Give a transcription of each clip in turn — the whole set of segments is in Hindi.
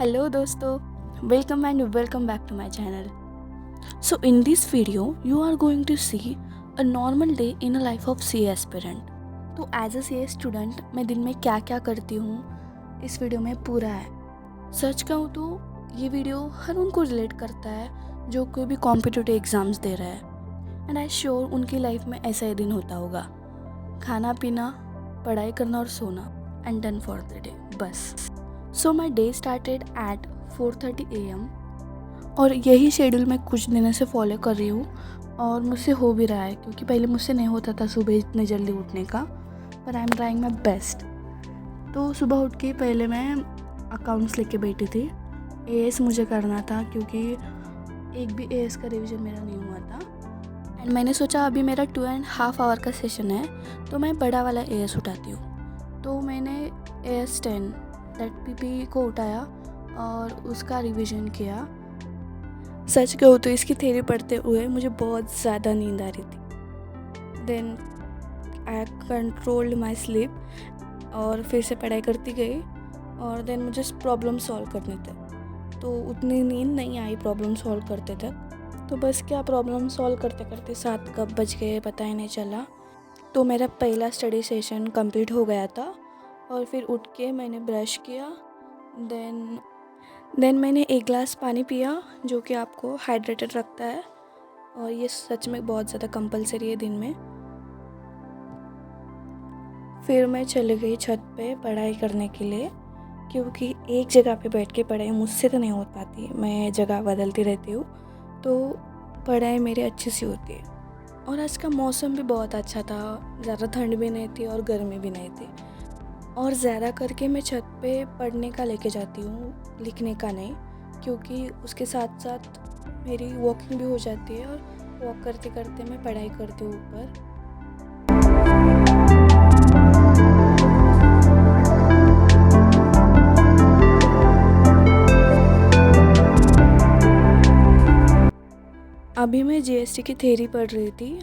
Hello दोस्तों, welcome and welcome back to my channel. So in this video you are going to see a normal day in a life of CA aspirant. तो एज अ CA स्टूडेंट मैं दिन में क्या क्या करती हूँ इस वीडियो में पूरा है। सच कहूँ तो ये वीडियो हर उनको रिलेट करता है जो कोई भी कॉम्पिटिटिव एग्ज़ाम्स दे रहा है एंड आई श्योर उनकी लाइफ में ऐसा ही दिन होता होगा। खाना पीना, पढ़ाई करना और सोना and done for the day, बस। So my day started at 4:30 AM और यही शेड्यूल मैं कुछ दिनों से फॉलो कर रही हूँ और मुझसे हो भी रहा है क्योंकि पहले मुझसे नहीं होता था सुबह इतने जल्दी उठने का, पर I am trying my best. तो सुबह उठ के पहले मैं अकाउंट्स लेके बैठी थी। AS मुझे करना था क्योंकि एक भी AS का रिवीजन मेरा नहीं हुआ था एंड मैंने सोचा अभी मेरा 2.5 आवर का सेशन है तो मैं बड़ा वाला AS उठाती हूँ। तो मैंने AS 10 दैट PP को उठाया और उसका रिवीजन किया। सच कहूँ तो इसकी थ्योरी पढ़ते हुए मुझे बहुत ज़्यादा नींद आ रही थी। Then I controlled my sleep और फिर से पढ़ाई करती गई और देन मुझे प्रॉब्लम सॉल्व करने थे तो उतनी नींद नहीं आई प्रॉब्लम सॉल्व करते तक। तो बस क्या प्रॉब्लम सॉल्व करते करते 7 कब बज गए पता ही नहीं चला। तो मेरा पहला स्टडी सेशन कंप्लीट हो गया था और फिर उठ के मैंने ब्रश किया। देन मैंने 1 गिलास पानी पिया जो कि आपको हाइड्रेटेड रखता है और ये सच में बहुत ज़्यादा कंपलसरी है दिन में। फिर मैं चली गई छत पे पढ़ाई करने के लिए क्योंकि एक जगह पे बैठ के पढ़ाई मुझसे तो नहीं हो पाती, मैं जगह बदलती रहती हूँ तो पढ़ाई मेरी अच्छी सी होती है। और आज का मौसम भी बहुत अच्छा था, ज़्यादा ठंड भी नहीं थी और गर्मी भी नहीं थी। और ज़्यादा करके मैं छत पे पढ़ने का लेके जाती हूँ, लिखने का नहीं, क्योंकि उसके साथ साथ मेरी वॉकिंग भी हो जाती है और वॉक करते करते मैं पढ़ाई करती हूँ ऊपर। अभी मैं GST की थ्योरी पढ़ रही थी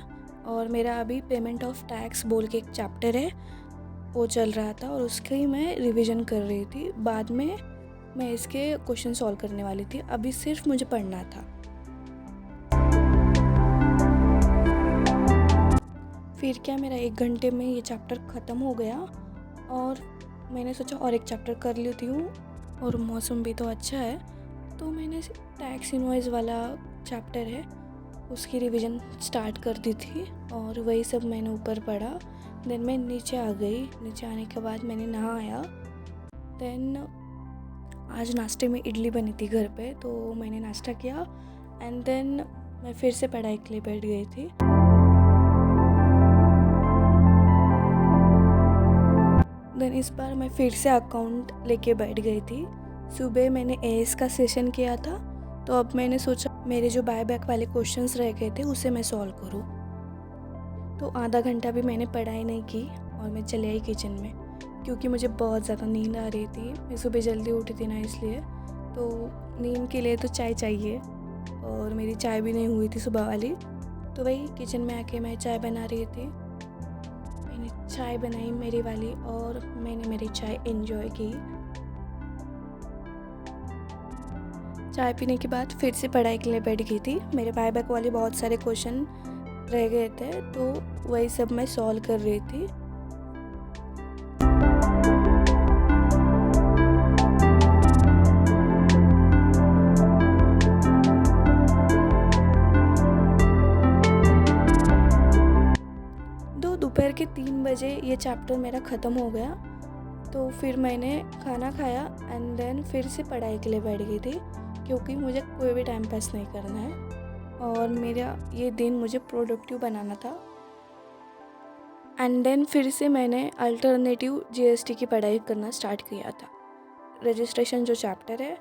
और मेरा अभी पेमेंट ऑफ टैक्स बोल के एक चैप्टर है वो चल रहा था और उसके ही मैं रिवीजन कर रही थी। बाद में मैं इसके क्वेश्चन सॉल्व करने वाली थी, अभी सिर्फ मुझे पढ़ना था। फिर क्या मेरा 1 घंटे में ये चैप्टर ख़त्म हो गया और मैंने सोचा और एक चैप्टर कर लेती हूँ और मौसम भी तो अच्छा है तो मैंने टैक्स इनवॉइस वाला चैप्टर है उसकी रिवीजन स्टार्ट कर दी थी और वही सब मैंने ऊपर पढ़ा। देन मैं नीचे आ गई, नीचे आने के बाद मैंने नहाया। देन आज नाश्ते में इडली बनी थी घर पे तो मैंने नाश्ता किया एंड देन मैं फिर से पढ़ाई के लिए बैठ गई थी। देन इस बार मैं फिर से अकाउंट लेके बैठ गई थी। सुबह मैंने AS का सेशन किया था तो अब मैंने सोचा मेरे जो बाय बैक वाले क्वेश्चंस रह गए थे उसे मैं सॉल्व करूँ। तो आधा घंटा भी मैंने पढ़ाई नहीं की और मैं चले आई किचन में क्योंकि मुझे बहुत ज़्यादा नींद आ रही थी। मैं सुबह जल्दी उठी थी ना, इसलिए तो नींद के लिए तो चाय चाहिए और मेरी चाय भी नहीं हुई थी सुबह वाली। तो वही किचन में आके मैं चाय बना रही थी। मैंने चाय बनाई मेरी वाली और मैंने मेरी चाय एंजॉय की। चाय पीने के बाद फिर से पढ़ाई के लिए बैठ गई थी। मेरे बाय बैक वाले बहुत सारे क्वेश्चन रह गए थे तो वही सब मैं सॉल्व कर रही थी। दोपहर के 3 बजे ये चैप्टर मेरा ख़त्म हो गया तो फिर मैंने खाना खाया एंड देन फिर से पढ़ाई के लिए बैठ गई थी क्योंकि मुझे कोई भी टाइम पास नहीं करना है और मेरा ये दिन मुझे प्रोडक्टिव बनाना था। एंड देन फिर से मैंने अल्टरनेटिव GST की पढ़ाई करना स्टार्ट किया था। रजिस्ट्रेशन जो चैप्टर है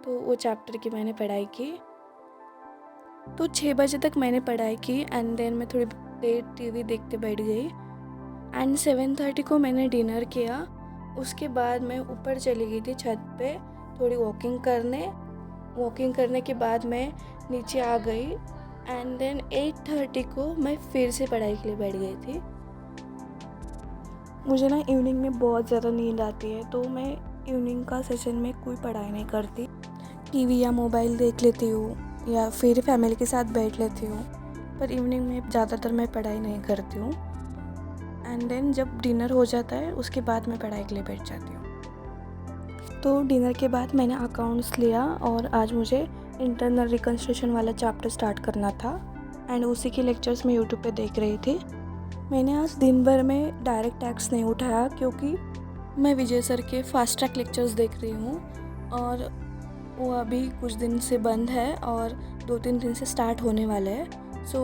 तो वो चैप्टर की मैंने पढ़ाई की। तो 6 बजे तक मैंने पढ़ाई की एंड देन मैं थोड़ी देर TV देखते बैठ गई एंड 7:30 को मैंने डिनर किया। उसके बाद मैं ऊपर चली गई थी छत पे थोड़ी वॉकिंग करने के बाद मैं नीचे आ गई एंड देन 8:30 को मैं फिर से पढ़ाई के लिए बैठ गई थी। मुझे ना इवनिंग में बहुत ज़्यादा नींद आती है तो मैं इवनिंग का सेशन में कोई पढ़ाई नहीं करती, टीवी या मोबाइल देख लेती हूँ या फिर फैमिली के साथ बैठ लेती हूँ, पर इवनिंग में ज़्यादातर मैं पढ़ाई नहीं करती हूँ। एंड देन जब डिनर हो जाता है उसके बाद मैं पढ़ाई के लिए बैठ जाती हूँ। तो डिनर के बाद मैंने अकाउंट्स लिया और आज मुझे इंटरनल रिकन्स्ट्रक्शन वाला चैप्टर स्टार्ट करना था एंड उसी के लेक्चर्स मैं यूट्यूब पे देख रही थी। मैंने आज दिन भर में डायरेक्ट टैक्स नहीं उठाया क्योंकि मैं विजय सर के फास्ट ट्रैक लेक्चर्स देख रही हूँ और वो अभी कुछ दिन से बंद है और 2-3 दिन से स्टार्ट होने वाला है। सो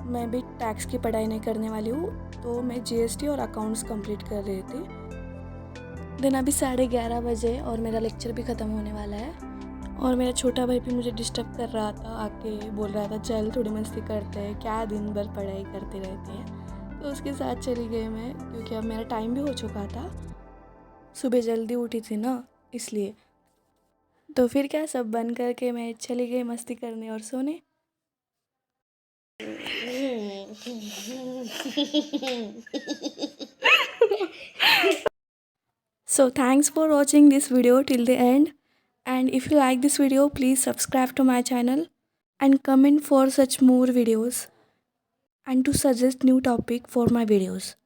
मैं भी टैक्स की पढ़ाई नहीं करने वाली हूँ, तो मैं जीएसटी और अकाउंट्स कंप्लीट कर रही थी। दिन अभी 11:30 बजे और मेरा लेक्चर भी ख़त्म होने वाला है और मेरा छोटा भाई भी मुझे डिस्टर्ब कर रहा था, आके बोल रहा था चल थोड़ी मस्ती करते हैं, क्या दिन भर पढ़ाई करते रहती है। तो उसके साथ चली गई मैं क्योंकि अब मेरा टाइम भी हो चुका था, सुबह जल्दी उठी थी ना इसलिए। तो फिर क्या, सब बंद करके मैं चली गई मस्ती करने और सोने। So thanks for watching this video till the end, and if you like this video please subscribe to my channel and comment for such more videos and to suggest new topic for my videos.